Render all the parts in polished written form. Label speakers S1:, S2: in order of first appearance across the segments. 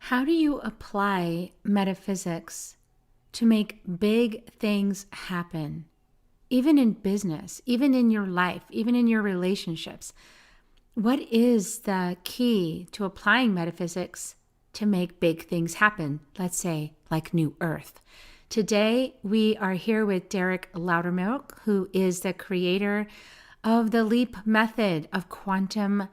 S1: How do you apply metaphysics to make big things happen? Even in business, even in your life, even in your relationships. What is the key to applying metaphysics to make big things happen? Let's say, like New Earth. Today, we are here with Derek Loudermilk, who is the creator of the LEAP method of quantum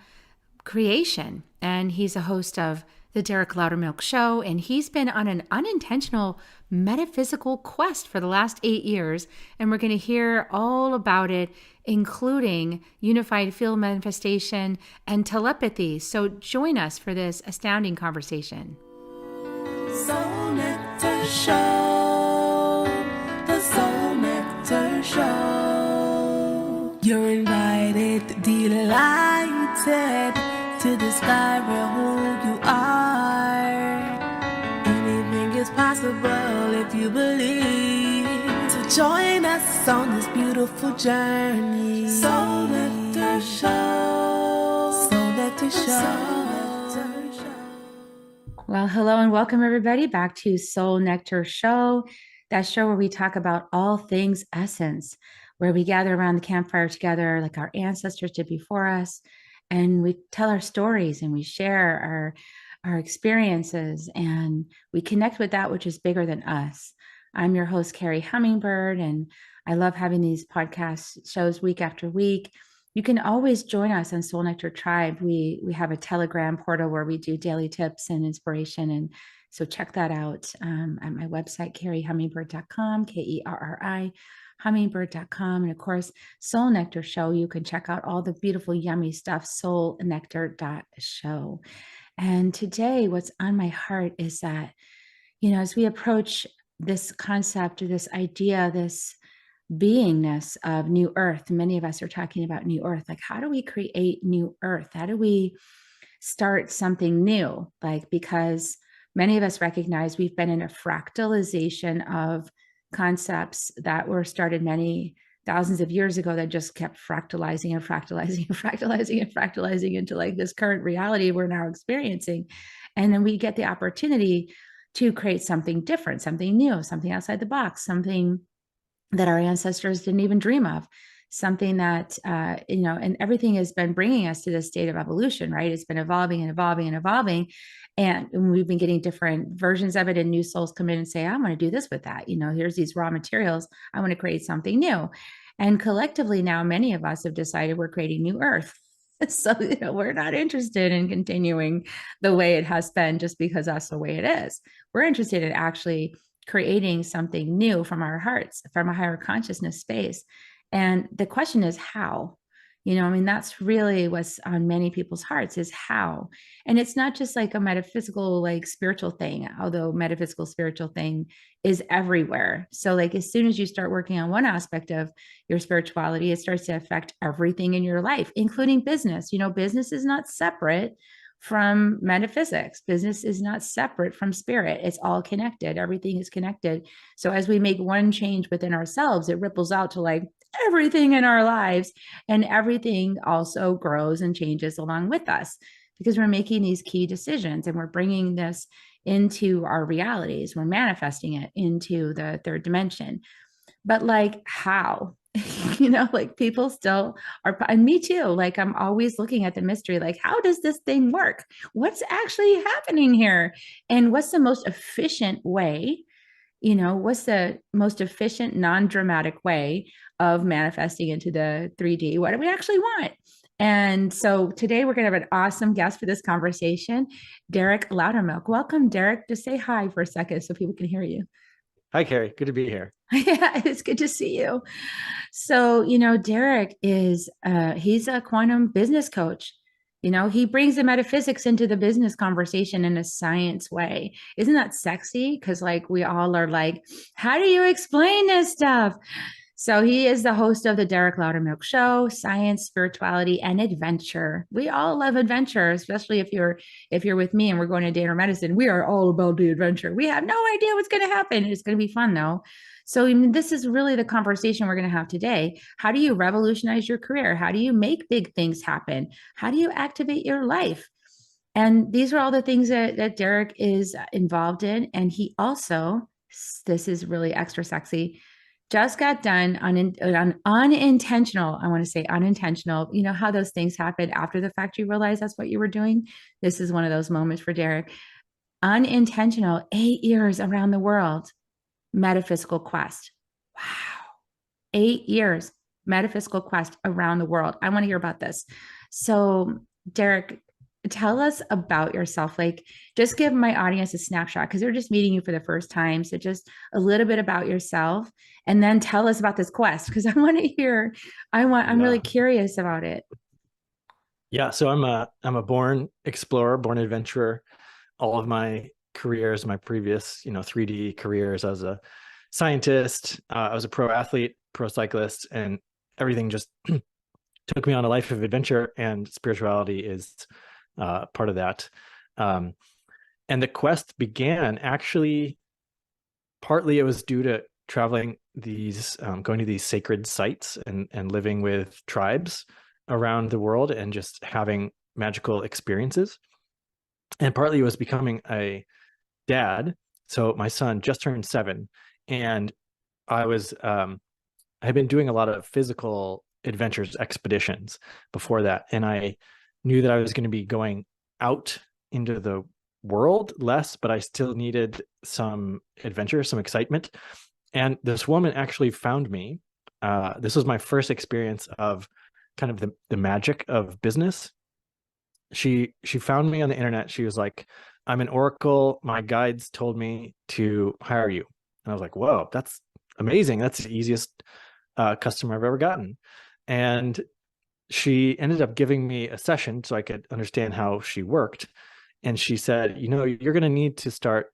S1: creation. And he's a host of the Derek Loudermilk Show, and he's been on an unintentional metaphysical quest for the last 8 years, and we're going to hear all about it, including unified field manifestation and telepathy. So join us for this astounding conversation.
S2: Soul Nectar Show, the Soul Nectar Show. You're invited, delighted to discover who you are. Anything is possible if you believe. So join us on this beautiful journey. Soul Nectar Show. Soul Nectar Show.
S1: Well, hello and welcome everybody back to Soul Nectar Show, that show where we talk about all things essence, where we gather around the campfire together like our ancestors did before us, and we tell our stories and we share our experiences and we connect with that which is bigger than us. I'm your host, Carrie Hummingbird, and I love having these podcast shows week after week. You can always join us on Soul Nectar Tribe. We have a Telegram portal where we do daily tips and inspiration. And so check that out at my website, carriehummingbird.com, Kerri, hummingbird.com. And of course, Soul Nectar Show, you can check out all the beautiful, yummy stuff, soulnectar.show. And today, what's on my heart is that, as we approach this concept or this idea, this beingness of New Earth, many of us are talking about New Earth. Like, how do we create New Earth? How do we start something new? Because many of us recognize we've been in a fractalization of concepts that were started many thousands of years ago that just kept fractalizing and fractalizing and fractalizing and fractalizing into like this current reality we're now experiencing. And then we get the opportunity to create something different, something new, something outside the box, something that our ancestors didn't even dream of, something that, and everything has been bringing us to this state of evolution, right? It's been evolving and evolving and evolving. And we've been getting different versions of it, and new souls come in and say, I want to do this with that. Here's these raw materials. I want to create something new. And collectively now, many of us have decided we're creating New Earth. So, we're not interested in continuing the way it has been just because that's the way it is. We're interested in actually creating something new from our hearts, from a higher consciousness space. And the question is how. That's really what's on many people's hearts, is how. And it's not just like a metaphysical, like spiritual thing, although metaphysical spiritual thing is everywhere. So like as soon as you start working on one aspect of your spirituality, it starts to affect everything in your life, including business. Business is not separate from metaphysics. Business is not separate from spirit. It's all connected. Everything is connected. So as we make one change within ourselves, it ripples out to like everything in our lives, and everything also grows and changes along with us because we're making these key decisions and we're bringing this into our realities. We're manifesting it into the third dimension. But like how? Like people still are, and me too, like I'm always looking at the mystery, like how does this thing work? What's actually happening here? And what's the most efficient way? What's the most efficient, non-dramatic way of manifesting into the 3D? What do we actually want? And so today we're going to have an awesome guest for this conversation, Derek Loudermilk. Welcome, Derek. Just say hi for a second so people can hear you.
S3: Hi, Carrie. Good to be here.
S1: Yeah, it's good to see you. So, Derek is, he's a quantum business coach. He brings the metaphysics into the business conversation in a science way. Isn't that sexy? Because like we all are like, how do you explain this stuff? So he is the host of the Derek Loudermilk Show, science, spirituality, and adventure. We all love adventure, especially if you're with me and we're going to Dana Medicine. We are all about the adventure. We have no idea what's going to happen. It's going to be fun though. So this is really the conversation we're going to have today. How do you revolutionize your career? How do you make big things happen? How do you activate your life? And these are all the things that Derek is involved in. And he also, this is really extra sexy, just got done on unintentional. I want to say unintentional. You know how those things happen after the fact you realize that's what you were doing? This is one of those moments for Derek. Unintentional 8 years around the world metaphysical quest. Wow. 8 years metaphysical quest around the world. I want to hear about this. So, Derek, tell us about yourself. Like, just give my audience a snapshot because they're just meeting you for the first time. So, just a little bit about yourself, and then tell us about this quest because I want to hear. I'm really curious about it.
S3: Yeah. So I'm a born explorer, born adventurer. All of my careers, my previous, 3D careers, I was a scientist, I was a pro athlete, pro cyclist, and everything just took me on a life of adventure, and spirituality is part of that. And the quest began actually, partly it was due to traveling these, going to these sacred sites and living with tribes around the world and just having magical experiences. And partly it was becoming a dad. So my son just turned 7, and I had been doing a lot of physical adventures, expeditions before that. And I knew that I was going to be going out into the world less, but I still needed some adventure, some excitement. And this woman actually found me. This was my first experience of kind of the magic of business. She found me on the internet. She was like, I'm an oracle. My guides told me to hire you. And I was like, whoa, that's amazing. That's the easiest customer I've ever gotten. And she ended up giving me a session so I could understand how she worked. And she said, you're going to need to start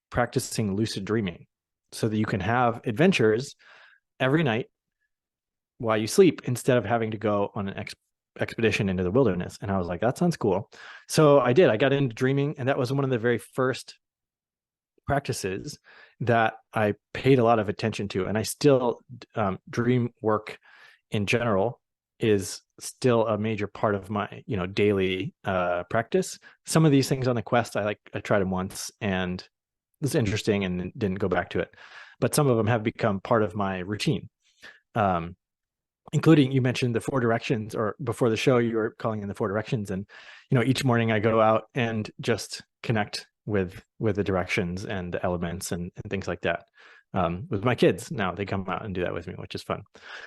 S3: practicing lucid dreaming so that you can have adventures every night while you sleep instead of having to go on an expedition into the wilderness. And I was like, that sounds cool. So I did. I got into dreaming, and that was one of the very first practices that I paid a lot of attention to. And I still, dream work in general is still a major part of my, daily practice. Some of these things on the quest, I tried them once and it was interesting and didn't go back to it. But some of them have become part of my routine. Including, you mentioned the 4 directions, or before the show you were calling in the 4 directions, and each morning I go out and just connect with the directions and the elements and things like that. With my kids now, they come out and do that with me, which is fun.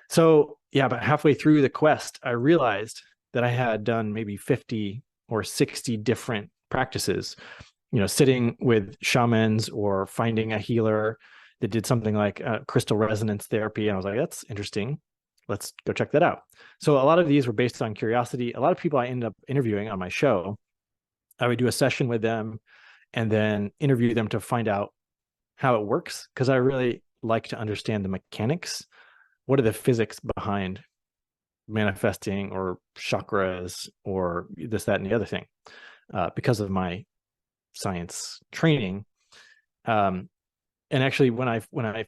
S3: So yeah, but halfway through the quest I realized that I had done maybe 50 or 60 different practices, sitting with shamans or finding a healer that did something like crystal resonance therapy. And I was like, that's interesting. Let's go check that out. So a lot of these were based on curiosity. A lot of people I ended up interviewing on my show, I would do a session with them and then interview them to find out how it works, because I really like to understand the mechanics. What are the physics behind manifesting or chakras or this, that, and the other thing, because of my science training. And actually, when I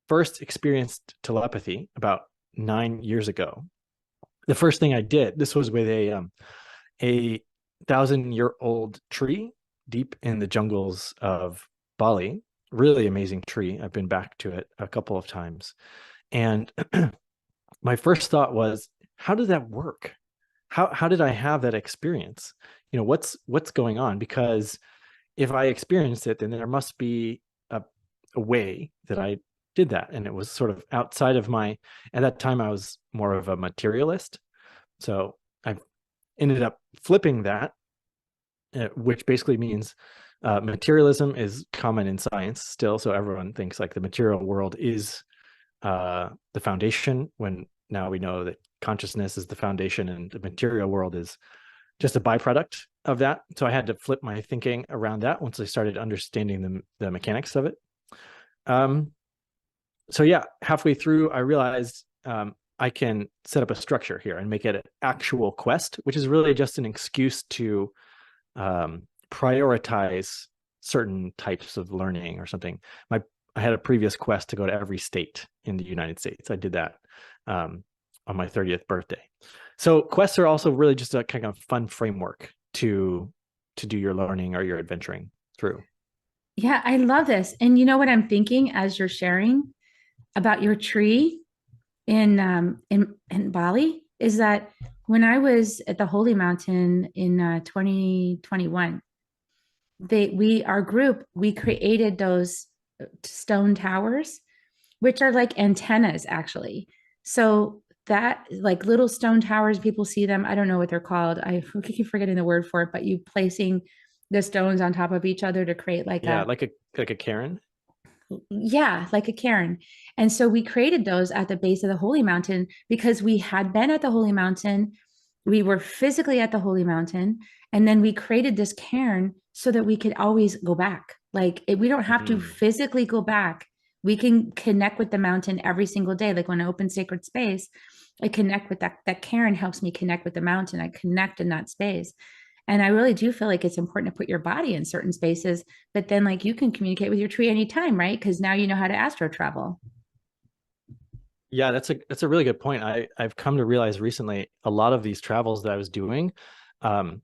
S3: first experienced telepathy about 9 years ago, the first thing I did, this was with a 1,000-year-old tree deep in the jungles of Bali. Really amazing tree. I've been back to it a couple of times. And my first thought was, how did that work? How did I have that experience? What's going on? Because if I experienced it, then there must be a way that I did that. And it was sort of outside of at that time, I was more of a materialist. So I ended up flipping that, which basically means materialism is common in science still. So everyone thinks like the material world is the foundation, when now we know that consciousness is the foundation and the material world is just a byproduct of that. So I had to flip my thinking around that once I started understanding the mechanics of it. So yeah, halfway through, I realized I can set up a structure here and make it an actual quest, which is really just an excuse to prioritize certain types of learning or something. I had a previous quest to go to every state in the United States. I did that on my 30th birthday. So quests are also really just a kind of fun framework to to do your learning or your adventuring through.
S1: Yeah, I love this. And you know what I'm thinking as you're sharing about your tree in Bali is that when I was at the Holy Mountain in 2021, our group, we created those stone towers, which are like antennas actually. So that like little stone towers, people see them. I don't know what they're called. I keep forgetting the word for it, but you placing the stones on top of each other to create like
S3: Yeah,
S1: a,
S3: like a Karen.
S1: yeah, like a cairn. And so we created those at the base of the Holy Mountain because we had been at the Holy Mountain. We were physically at the Holy Mountain. And then we created this cairn so that we could always go back. Like we don't have to
S3: Mm.
S1: physically go back. We can connect with the mountain every single day. Like when I open sacred space, I connect with that cairn helps me connect with the mountain. I connect in that space. And I really do feel like it's important to put your body in certain spaces, but then like you can communicate with your tree anytime, right? Because now you know how to astro travel.
S3: Yeah, that's a really good point. I've come to realize recently a lot of these travels that I was doing, um,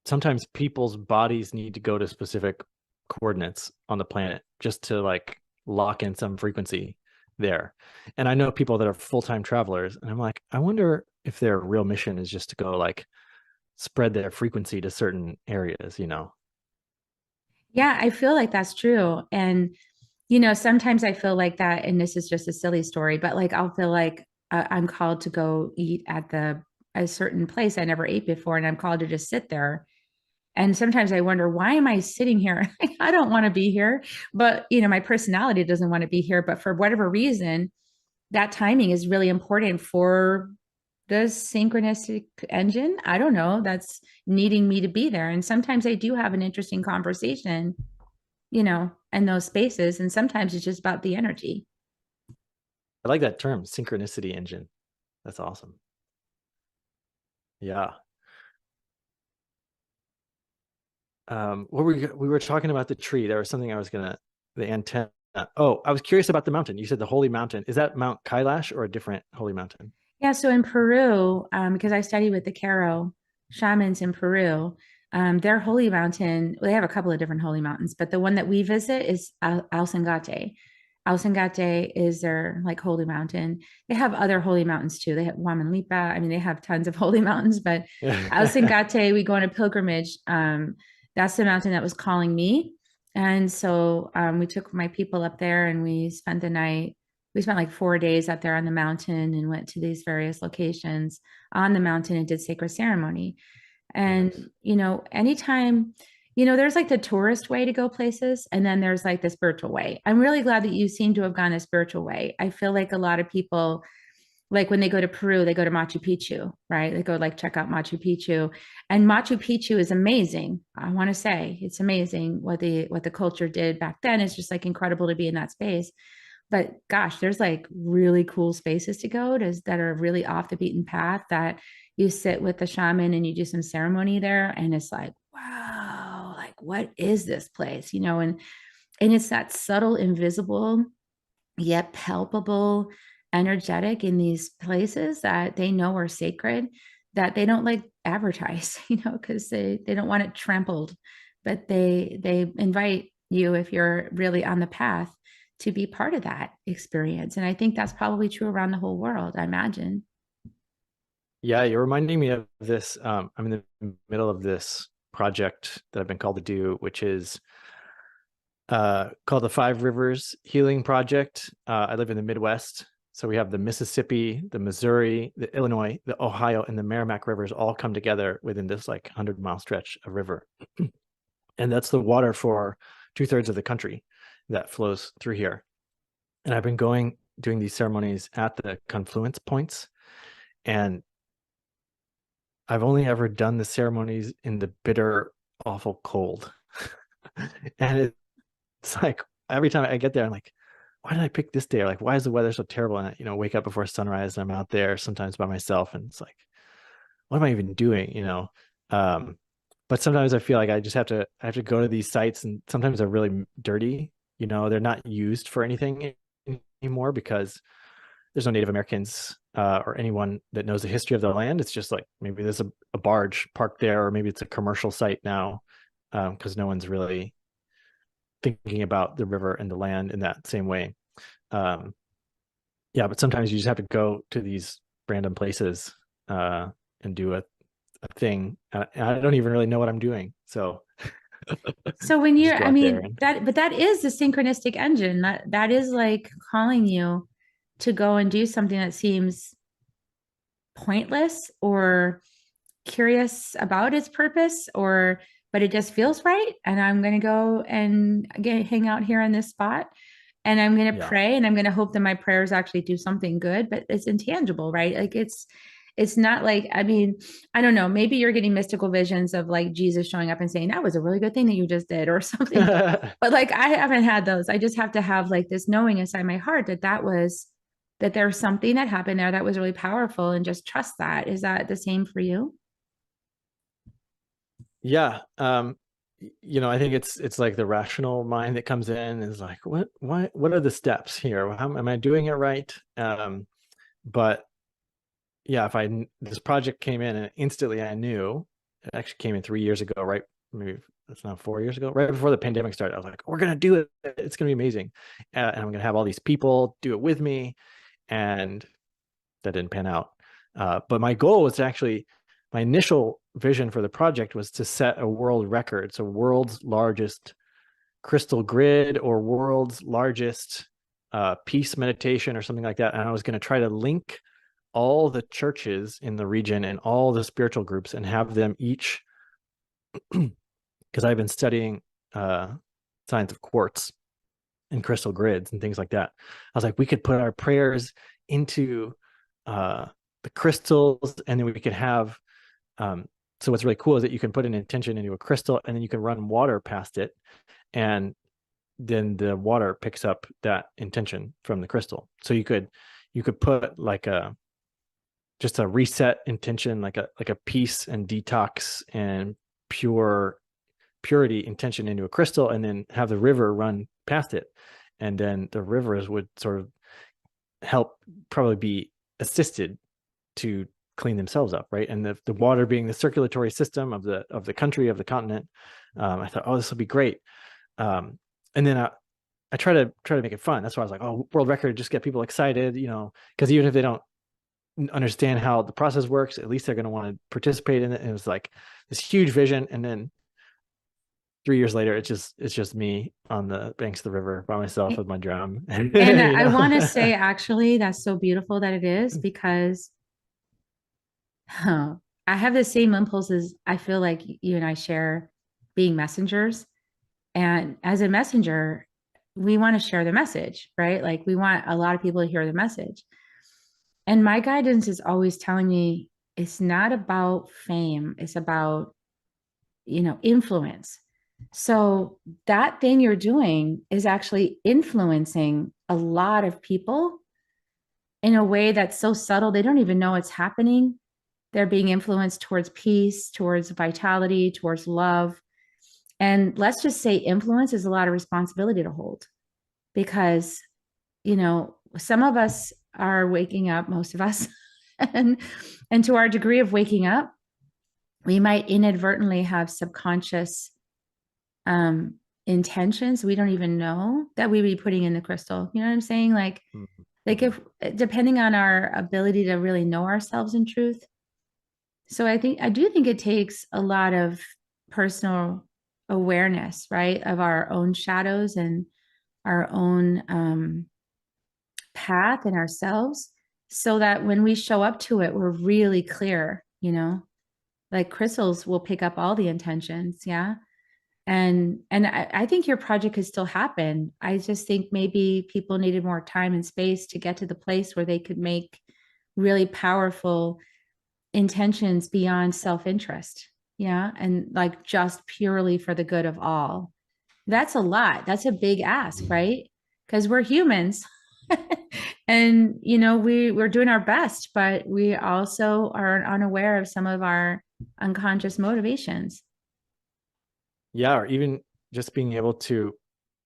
S3: sometimes people's bodies need to go to specific coordinates on the planet just to like lock in some frequency there. And I know people that are full-time travelers, and I'm like, I wonder if their real mission is just to go like spread their frequency to certain areas, you know?
S1: Yeah, I feel like that's true. And, you know, sometimes I feel like that, and this is just a silly story, but like I'll feel like I'm called to go eat at a certain place I never ate before, and I'm called to just sit there. And sometimes I wonder, why am I sitting here? I don't want to be here, but you know, my personality doesn't want to be here. But for whatever reason, that timing is really important for the synchronistic engine. I don't know, that's needing me to be there. And sometimes I do have an interesting conversation, you know, in those spaces. And sometimes it's just about the energy.
S3: I like that term, synchronicity engine. That's awesome. Yeah. What we were talking about the tree. There was something I was gonna the antenna. Oh, I was curious about the mountain. You said the holy mountain. Is that Mount Kailash or a different holy mountain?
S1: Yeah. So in Peru, because I study with the Caro shamans in Peru, their holy mountain, they have a couple of different holy mountains, but the one that we visit is Alsangate. Alsangate is their like holy mountain. They have other holy mountains too. They have Huamanlipa. I mean, they have tons of holy mountains, but Alsangate, we go on a pilgrimage. That's the mountain that was calling me. And so we took my people up there and we spent the night. We spent like 4 days up there on the mountain and went to these various locations on the mountain and did sacred ceremony. And,
S3: Nice.
S1: you know, anytime, you know, there's like the tourist way to go places, and then there's like the spiritual way. I'm really glad that you seem to have gone the spiritual way. I feel like a lot of people, like when they go to Peru, they go to Machu Picchu, right? They go like check out Machu Picchu. And Machu Picchu is amazing. I want to say it's amazing what the culture did back then. It's just like incredible to be in that space. But gosh, there's like really cool spaces to go to that are really off the beaten path that you sit with the shaman and you do some ceremony there. And it's like, wow, like what is this place? You know, and it's that subtle, invisible, yet palpable energetic in these places that they know are sacred that they don't like advertise, you know, because they don't want it trampled, but they invite you if you're really on the path to be part of that experience. And I think that's probably true around the whole world, I imagine.
S3: Yeah, you're reminding me of this. I'm in the middle of this project that I've been called to do, which is called the Five Rivers Healing Project. I live in the Midwest. So we have the Mississippi, the Missouri, the Illinois, the Ohio, and the Merrimack rivers all come together within this like 100-mile stretch of river. And that's the water for 2/3 of the country that flows through here. And I've been doing these ceremonies at the confluence points. And I've only ever done the ceremonies in the bitter, awful cold. And it's like every time I get there, I'm like, why did I pick this day? Or like, why is the weather so terrible? And I, wake up before sunrise and I'm out there sometimes by myself. And it's like, what am I even doing? But sometimes I feel like I have to go to these sites, and sometimes they're really dirty. They're not used for anything anymore because there's no Native Americans or anyone that knows the history of the land. It's just like maybe there's a barge parked there, or maybe it's a commercial site now, because no one's really thinking about the river and the land in that same way. Yeah, but sometimes you just have to go to these random places and do a thing. I don't even really know what I'm doing. So
S1: So when
S3: just
S1: you're,
S3: go
S1: I
S3: out there
S1: mean,
S3: and
S1: but that is the synchronistic engine. That is like calling you to go and do something that seems pointless or curious about its purpose, or but it just feels right. And I'm going to go and hang out here in this spot, and I'm going to
S3: yeah.
S1: pray, and I'm going to hope that my prayers actually do something good, but it's intangible, right? Like it's not like, I mean, I don't know, maybe you're getting mystical visions of like Jesus showing up and saying that was a really good thing that you just did or something. But like I haven't had those. I just have to have like this knowing inside my heart that there's something that happened there that was really powerful, and just trust that. Is that the same for you?
S3: Yeah. I think it's like the rational mind that comes in, is like, what are the steps here? How am I doing it right? But yeah, this project came in and instantly I knew. It actually came in 3 years ago, right? Maybe that's now 4 years ago, right before the pandemic started. I was like, we're gonna do it. It's gonna be amazing, and I'm gonna have all these people do it with me, and that didn't pan out. But my goal was to actually, my initial vision for the project was to set a world record, so world's largest crystal grid or world's largest peace meditation or something like that. And I was going to try to link all the churches in the region and all the spiritual groups and have them each, because I've been studying science of quartz and crystal grids and things like that. I was like, we could put our prayers into the crystals, and then we could have so what's really cool is that you can put an intention into a crystal, and then you can run water past it, and then the water picks up that intention from the crystal. So you could put like just a reset intention, like a peace and detox and purity intention into a crystal, and then have the river run past it, and then the rivers would sort of help, probably be assisted to clean themselves up, right? And the water being the circulatory system of the country, of the continent. I thought, oh, this will be great. And then I try to make it fun. That's why I was like, oh, world record, just get people excited, because even if they don't understand how the process works, at least they're going to want to participate in it. And it was like this huge vision, and then 3 years later, it's just me on the banks of the river by myself with my drum.
S1: And I want to say, actually, that's so beautiful that it is, because I have the same impulses. I feel like you and I share, being messengers. And as a messenger, we want to share the message, right? Like we want a lot of people to hear the message. And my guidance is always telling me it's not about fame, it's about, influence. So that thing you're doing is actually influencing a lot of people in a way that's so subtle, they don't even know it's happening. They're being influenced towards peace, towards vitality, towards love. And let's just say influence is a lot of responsibility to hold, because, some of us are waking up, most of us, and to our degree of waking up, we might inadvertently have subconscious intentions we don't even know that we be putting in the crystal. You know what I'm saying? Like if, depending on our ability to really know ourselves in truth. So I do think it takes a lot of personal awareness, right, of our own shadows and our own path and ourselves, so that when we show up to it, we're really clear, like crystals will pick up all the intentions. Yeah. And I think your project could still happen. I just think maybe people needed more time and space to get to the place where they could make really powerful intentions beyond self-interest. Yeah. And like just purely for the good of all. That's a lot. That's a big ask, right? Because we're humans. And we're doing our best, but we also are unaware of some of our unconscious motivations.
S3: Yeah, or even just being able to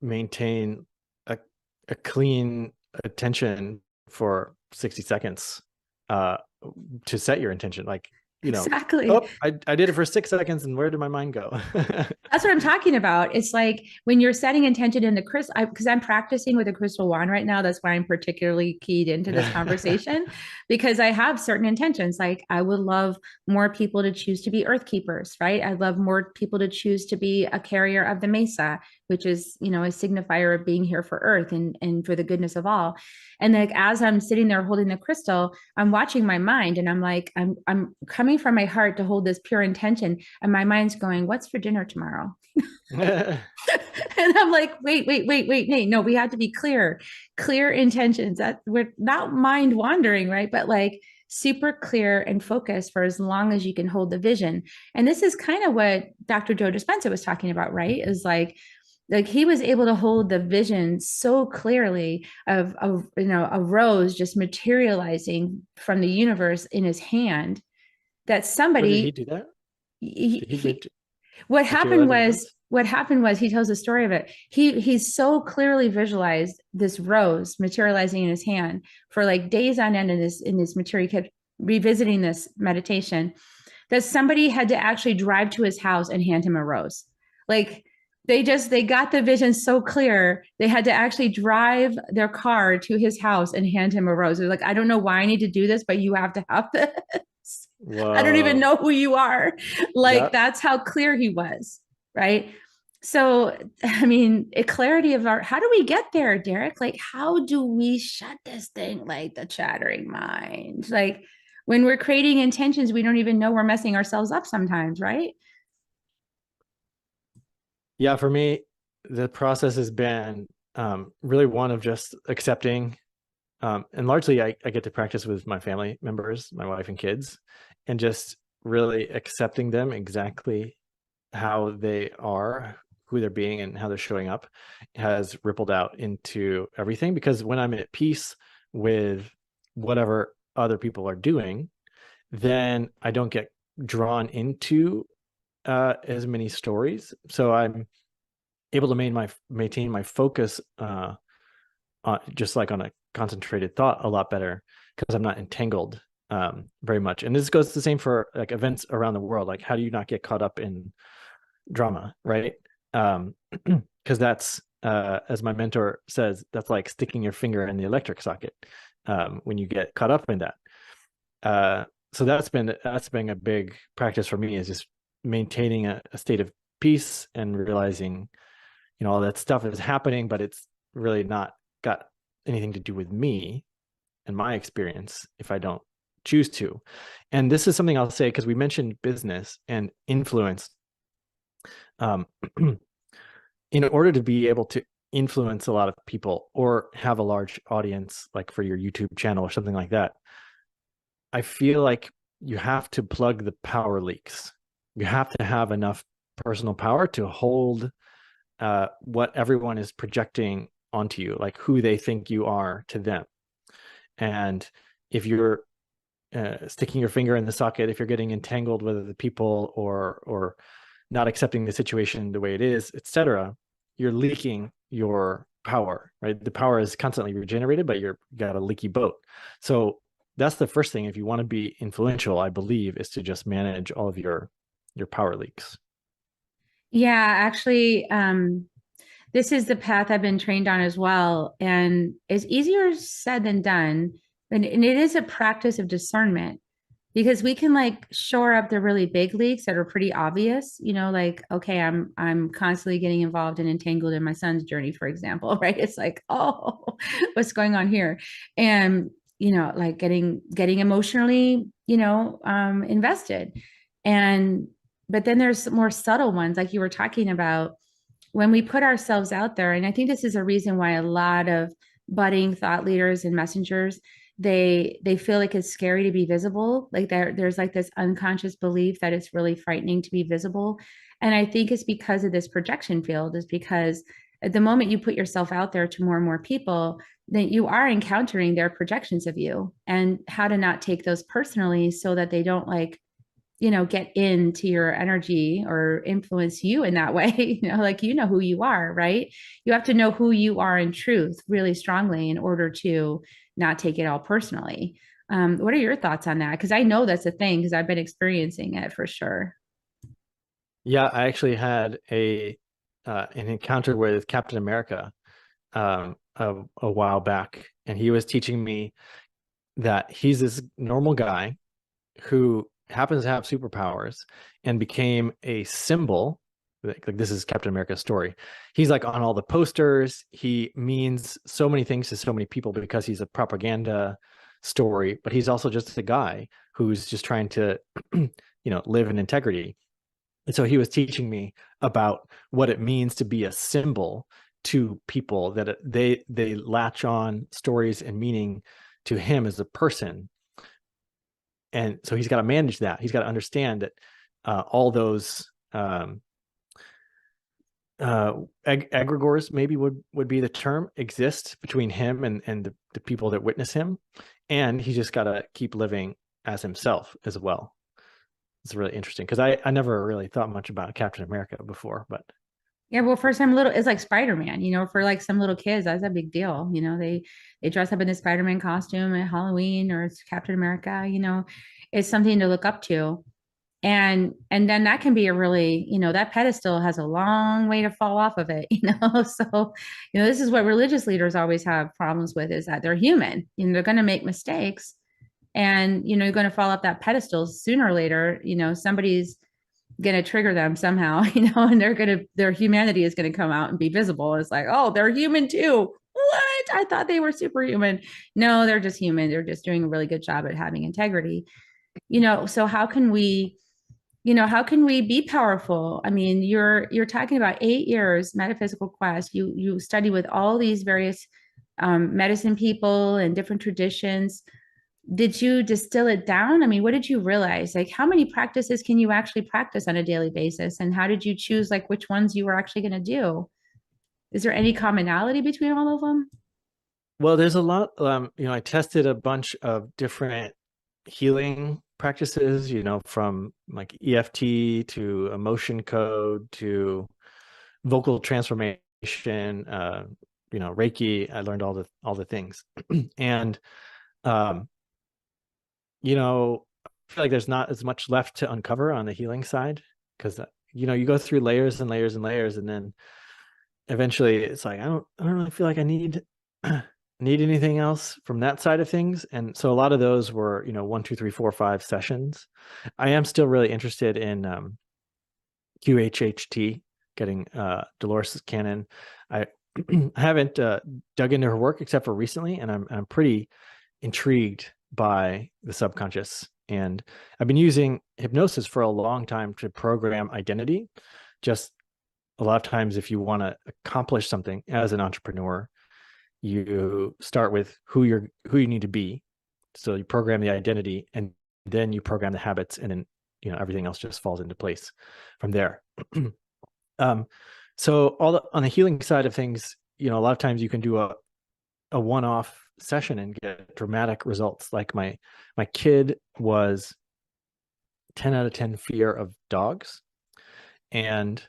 S3: maintain a clean attention for 60 seconds to set your intention. Like,
S1: Exactly.
S3: oh, I did it for 6 seconds, and where did my mind go?
S1: That's what I'm talking about. It's like when you're setting intention in the crystal, because I'm practicing with a crystal wand right now. That's why I'm particularly keyed into this conversation, because I have certain intentions. Like I would love more people to choose to be earth keepers, right? I'd love more people to choose to be a carrier of the mesa, which is, a signifier of being here for earth and for the goodness of all. And like, as I'm sitting there holding the crystal, I'm watching my mind and I'm like, I'm coming from my heart to hold this pure intention. And my mind's going, what's for dinner tomorrow? And I'm like, wait, Nate, no, we have to be clear intentions, that we're not mind wandering, right? But like super clear and focused for as long as you can hold the vision. And this is kind of what Dr. Joe Dispenza was talking about, right? Is like he was able to hold the vision so clearly of a rose just materializing from the universe in his hand, that somebody,
S3: did he do that?
S1: what happened was he tells the story of it. He's so clearly visualized this rose materializing in his hand for like days on end in this material. He kept revisiting this meditation, that somebody had to actually drive to his house and hand him a rose. Like they got the vision so clear, they had to actually drive their car to his house and hand him a rose. They're like, I don't know why I need to do this, but you have to have this. Whoa. I don't even know who you are. Like, that's how clear he was, right? So, I mean, a clarity of how do we get there, Derek? Like, how do we shut this thing, like the chattering mind? Like, when we're creating intentions, we don't even know we're messing ourselves up sometimes, right?
S3: Yeah, for me, the process has been really one of just accepting. And largely, I get to practice with my family members, my wife and kids, and just really accepting them exactly how they are, who they're being, and how they're showing up has rippled out into everything. Because when I'm at peace with whatever other people are doing, then I don't get drawn into as many stories. So I'm able to maintain my focus just like on a concentrated thought a lot better, because I'm not entangled very much. And this goes the same for like events around the world. Like, how do you not get caught up in drama, right? Because that's as my mentor says, that's like sticking your finger in the electric socket when you get caught up in that. So that's been a big practice for me, is just maintaining a state of peace and realizing, all that stuff is happening, but it's really not got anything to do with me and my experience if I don't choose to. And this is something I'll say, because we mentioned business and influence. In order to be able to influence a lot of people or have a large audience, like for your YouTube channel or something like that, I feel like you have to plug the power leaks. You have to have enough personal power to hold what everyone is projecting onto you, like who they think you are to them. And if you're sticking your finger in the socket, if you're getting entangled with the people or not accepting the situation the way it is, etc., you're leaking your power, right? The power is constantly regenerated, but you got a leaky boat. So that's the first thing, if you want to be influential, I believe, is to just manage all of your power leaks.
S1: Yeah, actually, this is the path I've been trained on as well. And it's easier said than done. And it is a practice of discernment, because we can like shore up the really big leaks that are pretty obvious, like, okay, I'm constantly getting involved and entangled in my son's journey, for example, right? It's like, oh, what's going on here? And, like getting emotionally, invested. But then there's more subtle ones, like you were talking about, when we put ourselves out there. And I think this is a reason why a lot of budding thought leaders and messengers, they feel like it's scary to be visible. Like there's like this unconscious belief that it's really frightening to be visible. And I think it's because of this projection field, is because at the moment you put yourself out there to more and more people, then you are encountering their projections of you, and how to not take those personally so that they don't like get into your energy or influence you in that way. Like, who you are, right? You have to know who you are in truth really strongly in order to not take it all personally. What are your thoughts on that? Because I know that's a thing, because I've been experiencing it for sure.
S3: Yeah, I actually had an encounter with Captain America a while back, and he was teaching me that he's this normal guy who happens to have superpowers and became a symbol. Like this is Captain America's story. He's like on all the posters. He means so many things to so many people because he's a propaganda story, but he's also just a guy who's just trying to, live in integrity. And so he was teaching me about what it means to be a symbol to people, that they latch on stories and meaning to him as a person. And so he's got to manage that. He's got to understand that all those egregores, maybe would be the term, exist between him and the people that witness him. And he's just got to keep living as himself as well. It's really interesting because I never really thought much about Captain America before, but
S1: Yeah, well, for some little, it's like Spider-Man, for like some little kids, that's a big deal. They dress up in the Spider-Man costume at Halloween, or it's Captain America, it's something to look up to. And then that can be a really, that pedestal has a long way to fall off of it. So, this is what religious leaders always have problems with, is that they're human, they're going to make mistakes, and you're going to fall off that pedestal sooner or later. Somebody's going to trigger them somehow, and their humanity is going to come out and be visible. It's like, oh, they're human too. What? I thought they were superhuman. No, they're just human. They're just doing a really good job at having integrity. So how can we be powerful? I mean, you're talking about 8 years metaphysical quest. You study with all these various medicine people and different traditions. Did you distill it down? I mean, what did you realize? Like, how many practices can you actually practice on a daily basis? And how did you choose like which ones you were actually going to do? Is there any commonality between all of them?
S3: well, there's a lot. I tested a bunch of different healing practices, from like EFT to emotion code to vocal transformation, Reiki. I learned all the things. And I feel like there's not as much left to uncover on the healing side, because you go through layers and layers and layers, and then eventually it's like I don't really feel like I need need anything else from that side of things. And so a lot of those were 1, 2, 3, 4, 5 sessions. I am still really interested in QHHT, getting Dolores Cannon. I haven't dug into her work except for recently, and I'm pretty intrigued by the subconscious. And I've been using hypnosis for a long time to program identity. Just a lot of times, if you want to accomplish something as an entrepreneur, you start with who you need to be. So you program the identity, and then you program the habits, and then everything else just falls into place from there. So on the healing side of things, a lot of times you can do a one-off session and get dramatic results. Like my kid was 10 out of 10 fear of dogs, and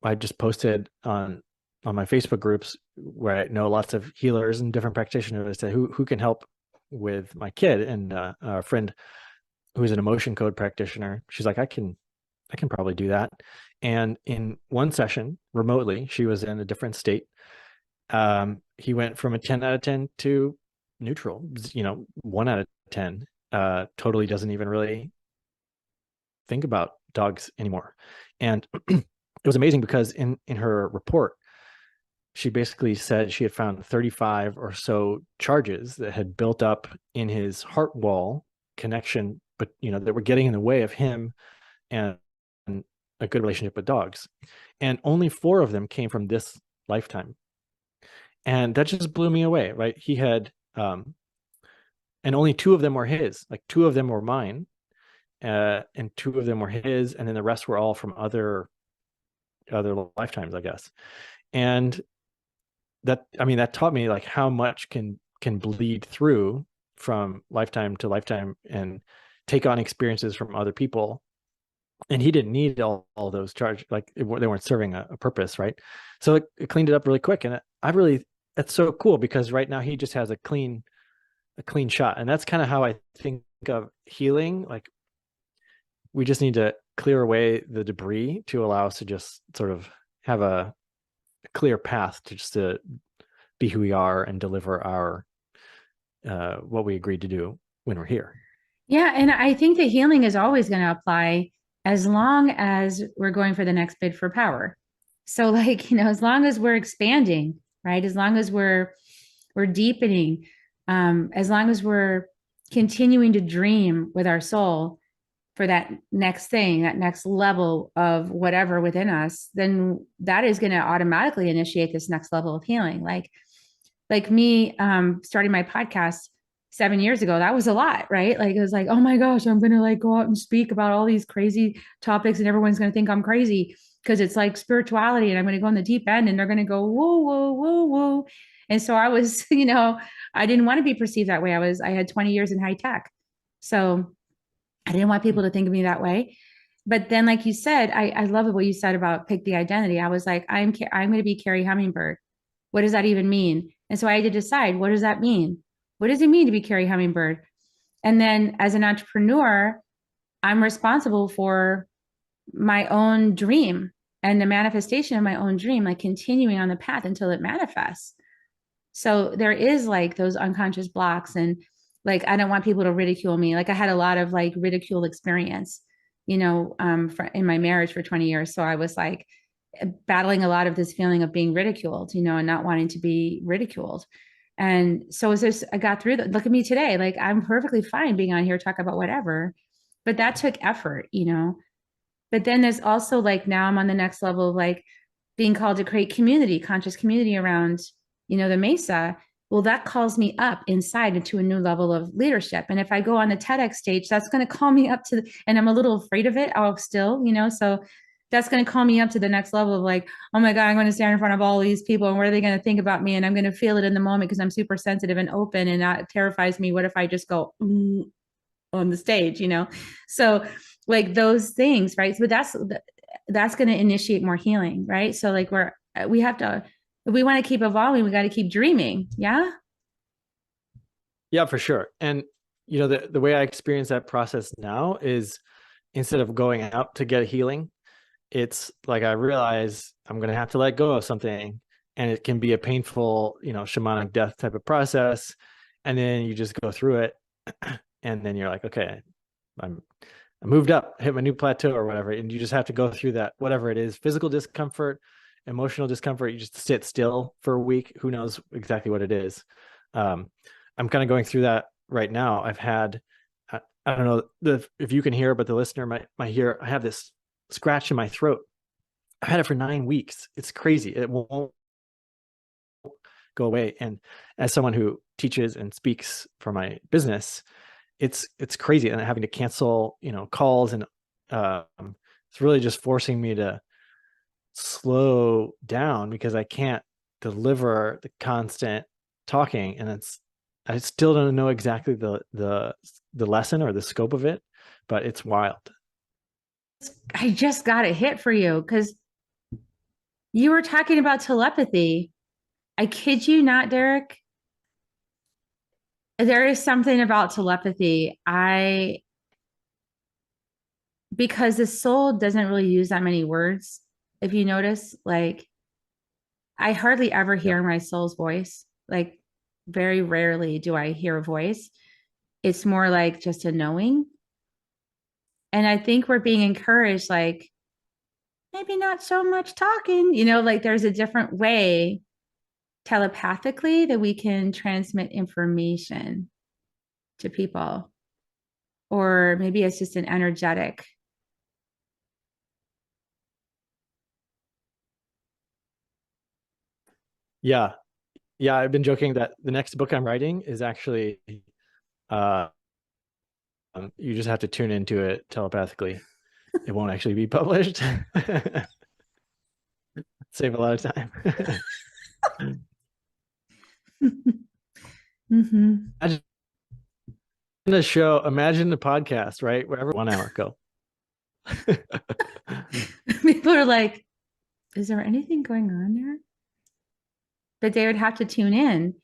S3: I just posted on my Facebook groups, where I know lots of healers and different practitioners, say who can help with my kid. And a friend who's an emotion code practitioner, she's like, I can probably do that. And in one session remotely, she was in a different state. He went from a 10 out of 10 to neutral, 1 out of 10. Totally doesn't even really think about dogs anymore. And it was amazing because in her report, she basically said she had found 35 or so charges that had built up in his heart wall connection, but that were getting in the way of him and a good relationship with dogs. And only 4 of them came from this lifetime. And that just blew me away, right? He had, and only 2 of them were his, like 2 of them were mine, and 2 of them were his. And then the rest were all from other lifetimes, I guess. And that taught me like how much can bleed through from lifetime to lifetime. And take on experiences from other people. And he didn't need all those charge, like they weren't serving a purpose, right? So it cleaned it up really quick. And that's so cool, because right now he just has a clean shot. And that's kind of how I think of healing. Like, we just need to clear away the debris to allow us to just sort of have a clear path to just to be who we are and deliver our what we agreed to do when we're here.
S1: Yeah. And I think the healing is always going to apply as long as we're going for the next bid for power. So like, as long as we're expanding, right? As long as we're deepening, as long as we're continuing to dream with our soul for that next thing, that next level of whatever within us, then that is going to automatically initiate this next level of healing. Like me starting my podcast 7 years ago, that was a lot, right? Like, it was like, oh my gosh, I'm going to like go out and speak about all these crazy topics and everyone's going to think I'm crazy because it's like spirituality and I'm going to go in the deep end and they're going to go, whoa, whoa, whoa, whoa. And so I was, I didn't want to be perceived that way. I had 20 years in high tech. So I didn't want people to think of me that way. But then, like you said, I love what you said about pick the identity. I was like, I'm going to be Carrie Hummingbird. What does that even mean? And so I had to decide, what does that mean? What does it mean to be Carrie Hummingbird? And then as an entrepreneur, I'm responsible for my own dream and the manifestation of my own dream, like continuing on the path until it manifests. So there is like those unconscious blocks, and like, I don't want people to ridicule me. Like I had a lot of like ridicule experience, in my marriage for 20 years. So I was like battling a lot of this feeling of being ridiculed, and not wanting to be ridiculed. And so as I got through that, look at me today, like I'm perfectly fine being on here, talk about whatever, but that took effort, But then there's also like, now I'm on the next level of like being called to create community, conscious community around, the Mesa. Well, that calls me up inside into a new level of leadership. And if I go on the TEDx stage, that's going to call me up to, and I'm a little afraid of it. I'll still, so that's going to call me up to the next level of like, oh my God, I'm going to stand in front of all these people and what are they going to think about me? And I'm going to feel it in the moment because I'm super sensitive and open, and that terrifies me. What if I just go on the stage, So like those things, right? But that's going to initiate more healing, right? So like we have to, if we want to keep evolving, we got to keep dreaming. Yeah.
S3: Yeah, for sure. And the way I experience that process now is, instead of going out to get healing, it's like I realize I'm going to have to let go of something, and it can be a painful, shamanic death type of process. And then you just go through it, and then you're like, okay, I moved up, hit my new plateau or whatever. And you just have to go through that, whatever it is, physical discomfort, emotional discomfort. You just sit still for a week. Who knows exactly what it is? I'm kind of going through that right now. I've had, I don't know if you can hear, but the listener might hear, I have this scratch in my throat. I've had it for 9 weeks. It's crazy. It won't go away. And as someone who teaches and speaks for my business, it's crazy. And having to cancel, calls, and it's really just forcing me to slow down, because I can't deliver the constant talking. And I still don't know exactly the lesson or the scope of it, but it's wild.
S1: I just got a hit for you because you were talking about telepathy. I kid you not, Derek. There is something about telepathy. Because the soul doesn't really use that many words. If you notice, like I hardly ever hear my soul's voice. Like very rarely do I hear a voice. It's more like just a knowing. And I think we're being encouraged, like maybe not so much talking, like there's a different way telepathically that we can transmit information to people. Or maybe it's just an energetic.
S3: Yeah. I've been joking that the next book I'm writing is actually, you just have to tune into it telepathically. It won't actually be published. Save a lot of time.
S1: Mm-hmm.
S3: a show, imagine the podcast, right? Wherever 1 hour go.
S1: People are like, is there anything going on there? But they would have to tune in.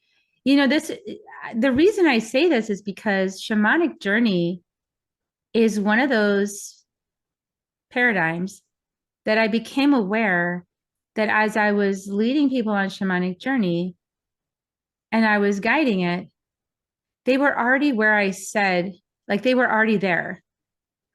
S1: The reason I say this is because shamanic journey is one of those paradigms that I became aware that as I was leading people on shamanic journey and I was guiding it, they were already where I said, like they were already there.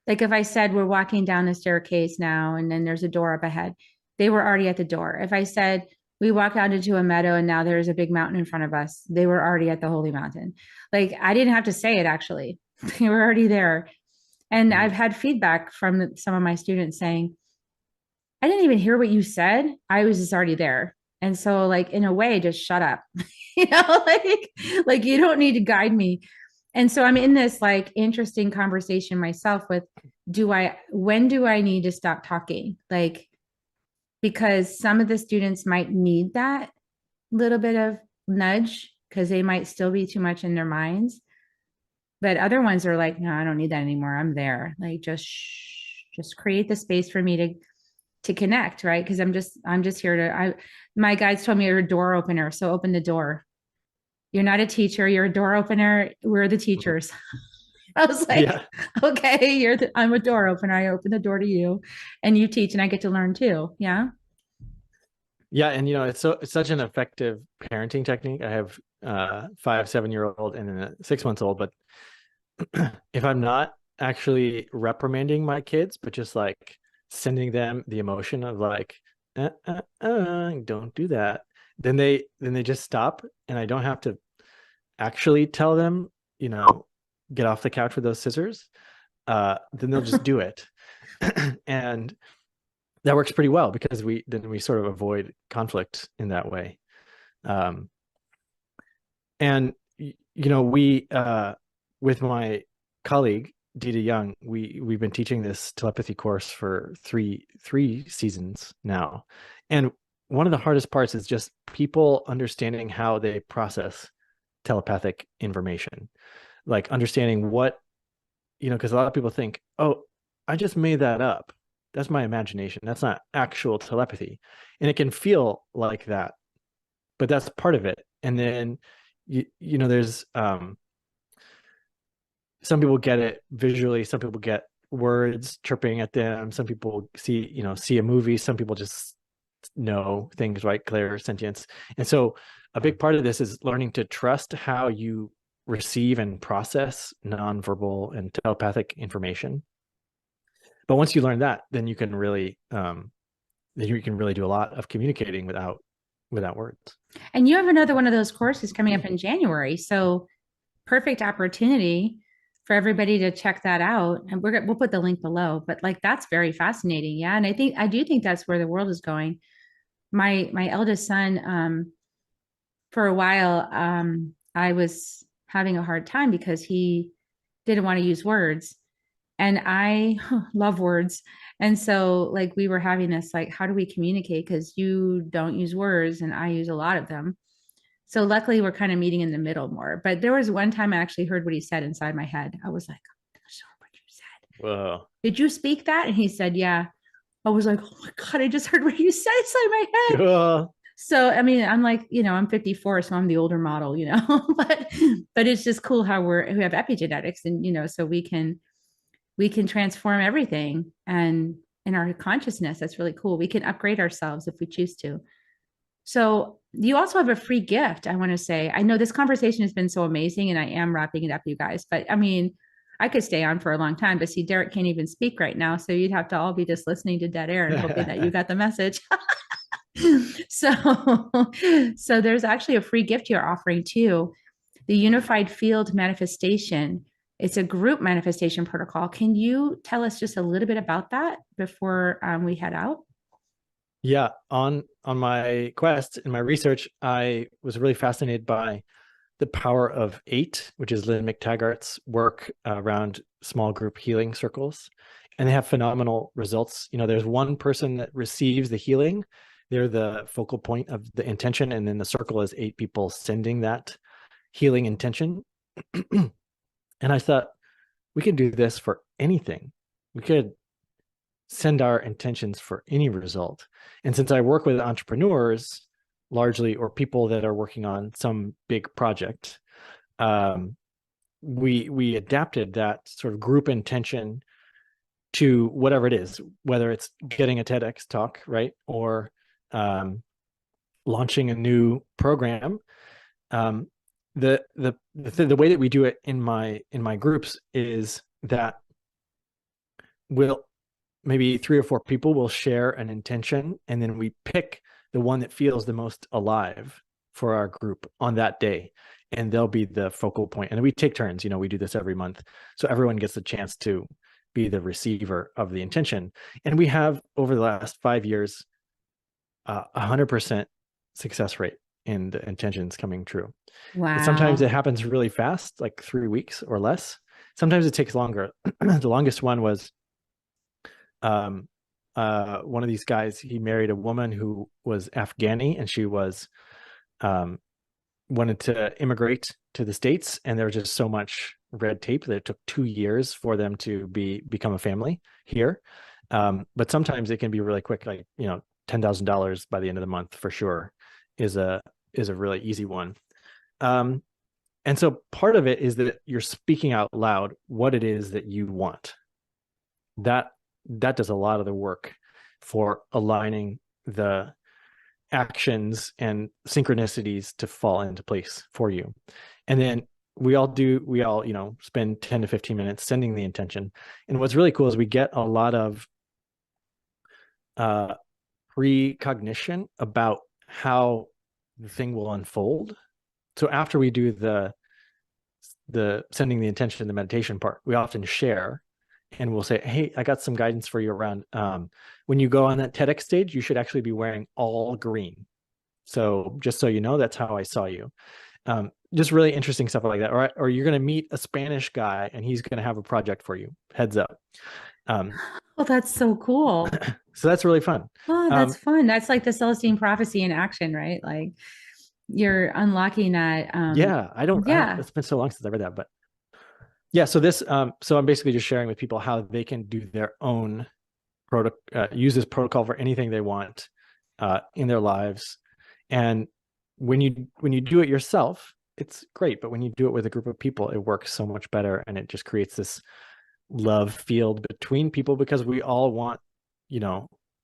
S1: Like if I said, we're walking down the staircase now, and then there's a door up ahead, they were already at the door. If I said, we walk out into a meadow and now there's a big mountain in front of us, they were already at the holy mountain. Like I didn't have to say it, actually. They were already there. And I've had feedback from some of my students saying, I didn't even hear what you said. I was just already there. And so like, in a way, just shut up, like you don't need to guide me. And so I'm in this like interesting conversation myself with, when do I need to stop talking? Like, because some of the students might need that little bit of nudge because they might still be too much in their minds. But other ones are like, no, I don't need that anymore. I'm there. Like, just create the space for me to connect, right? Because I'm just here my guides told me you're a door opener, so open the door. You're not a teacher, you're a door opener. We're the teachers. I was like, yeah. Okay, I'm a door opener. I open the door to you and you teach and I get to learn too. Yeah.
S3: Yeah. And it's such an effective parenting technique. I have 5-7-year-old and then a 6-month-old, but if I'm not actually reprimanding my kids, but just like sending them the emotion of like, don't do that, then they just stop, and I don't have to actually tell them, get off the couch with those scissors. Then they'll just do it. And that works pretty well because we sort of avoid conflict in that way. And we with my colleague Dita Young, we've been teaching this telepathy course for three seasons now. And one of the hardest parts is just people understanding how they process telepathic information, like understanding what, because a lot of people think, oh, I just made that up. That's my imagination. That's not actual telepathy. And it can feel like that, but that's part of it. And then, there's, some people get it visually. Some people get words chirping at them. Some people see a movie. Some people just know things, right? Clairsentience. And so a big part of this is learning to trust how you receive and process nonverbal and telepathic information. But once you learn that, then you can really do a lot of communicating without words.
S1: And you have another one of those courses coming up in January. So perfect opportunity for everybody to check that out. And we'll put the link below, but like, that's very fascinating. Yeah. And I do think that's where the world is going. My eldest son, for a while, I was having a hard time because he didn't want to use words, and I love words. And so like we were having this, like, how do we communicate? Because you don't use words and I use a lot of them. So luckily we're kind of meeting in the middle more. But there was one time I actually heard what he said inside my head. I was like, I'm gonna show him what you said.
S3: Whoa.
S1: Did you speak that? And he said, yeah. I was like, oh my God, I just heard what you said inside my head.
S3: Cool.
S1: So, I mean, I'm like, I'm 54, so I'm the older model, but it's just cool how we have epigenetics, and, so we can transform everything, and in our consciousness. That's really cool. We can upgrade ourselves if we choose to. So you also have a free gift. I want to say, I know this conversation has been so amazing, and I am wrapping it up, you guys, but I mean, I could stay on for a long time, but see, Derek can't even speak right now. So you'd have to all be just listening to dead air and hoping that you got the message. So there's actually a free gift you're offering too. The Unified Field Manifestation. It's a group manifestation protocol. Can you tell us just a little bit about that before we head out?
S3: Yeah, on my quest in my research, I was really fascinated by the power of 8, which is Lynn McTaggart's work around small group healing circles, and they have phenomenal results. There's one person that receives the healing. They're the focal point of the intention, and then the circle is 8 people sending that healing intention. And I thought, we could do this for anything. We could send our intentions for any result. And since I work with entrepreneurs largely, or people that are working on some big project, we adapted that sort of group intention to whatever it is, whether it's getting a TEDx talk, right, or launching a new program. The way that we do it in my groups is that maybe 3 or 4 people will share an intention, and then we pick the one that feels the most alive for our group on that day, and they'll be the focal point. And we take turns. We do this every month, so everyone gets the chance to be the receiver of the intention. And we have, over the last 5 years, 100% success rate in the intentions coming true.
S1: Wow.
S3: Sometimes it happens really fast, like 3 weeks or less. Sometimes it takes longer. The longest one was one of these guys. He married a woman who was Afghani, and she was wanted to immigrate to the States, and there was just so much red tape that it took 2 years for them to become a family here. But sometimes it can be really quick, like $10,000 by the end of the month for sure is a really easy one. And so part of it is that you're speaking out loud what it is that you want. That does a lot of the work for aligning the actions and synchronicities to fall into place for you. And then we all spend 10 to 15 minutes sending the intention. And what's really cool is we get a lot of precognition about how the thing will unfold. So after we do the sending the intention, the meditation part, we often share, and we'll say, hey, I got some guidance for you around when you go on that TEDx stage, you should actually be wearing all green. So just so you know, that's how I saw you. Just really interesting stuff like that. Or you're going to meet a Spanish guy, and he's going to have a project for you. Heads up.
S1: Oh, that's so cool.
S3: So that's really fun.
S1: Oh, that's fun. That's like the Celestine prophecy in action, right? Like you're unlocking that.
S3: It's been so long since I read that, but yeah. So this, so I'm basically just sharing with people how they can do their own use this protocol for anything they want in their lives. And when you do it yourself, it's great. But when you do it with a group of people, it works so much better, and it just creates this love field between people, because we all want,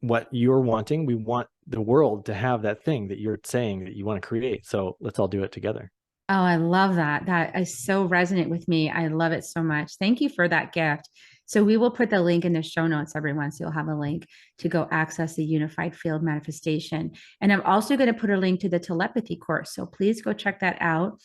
S3: what you're wanting. We want the world to have that thing that you're saying that you want to create. So let's all do it together.
S1: Oh, I love that. That is so resonant with me. I love it so much. Thank you for that gift. So we will put the link in the show notes, everyone. So you'll have a link to go access the unified field manifestation. And I'm also going to put a link to the telepathy course. So please go check that out.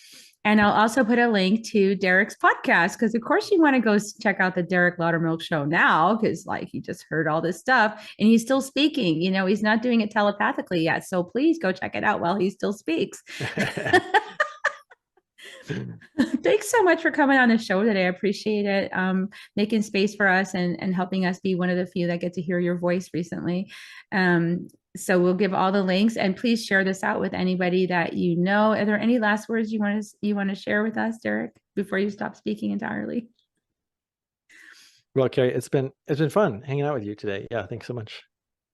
S1: And I'll also put a link to Derek's podcast, because of course you want to go check out the Derek Loudermilk Show now, because like you just heard all this stuff and he's still speaking. He's not doing it telepathically yet. So please go check it out while he still speaks. Thanks so much for coming on the show today. I appreciate it. Making space for us and helping us be one of the few that get to hear your voice recently. So we'll give all the links, and please share this out with anybody that you know. Are there any last words you want to share with us, Derek, before you stop speaking entirely?
S3: Well, Carrie, it's been fun hanging out with you today. Yeah, thanks so much.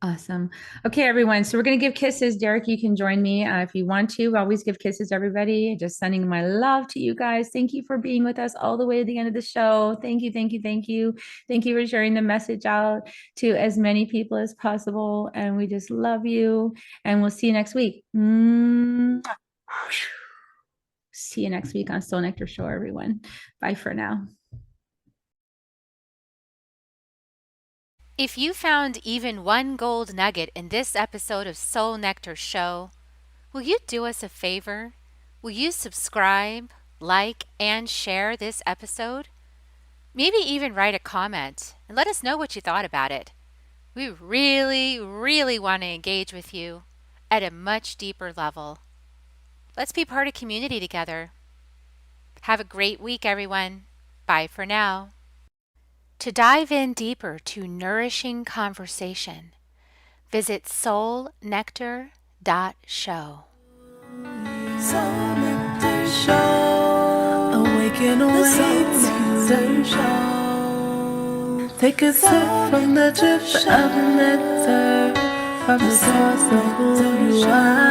S1: Awesome. Okay, everyone. So we're going to give kisses. Derek, you can join me if you want to. Always give kisses, everybody. Just sending my love to you guys. Thank you for being with us all the way to the end of the show. Thank you, thank you, thank you. Thank you for sharing the message out to as many people as possible. And we just love you. And we'll see you next week. See you next week on Soul Nectar Show, everyone. Bye for now.
S4: If you found even one gold nugget in this episode of Soul Nectar Show, will you do us a favor? Will you subscribe, like, and share this episode? Maybe even write a comment and let us know what you thought about it. We really, really want to engage with you at a much deeper level. Let's be part of community together. Have a great week, everyone. Bye for now. To dive in deeper to nourishing conversation, visit soulnectar.show.
S2: Soul Nectar Show. Awaken, awake. Nectar Show. Take a sip from the drip of the nectar, from the source of who you are.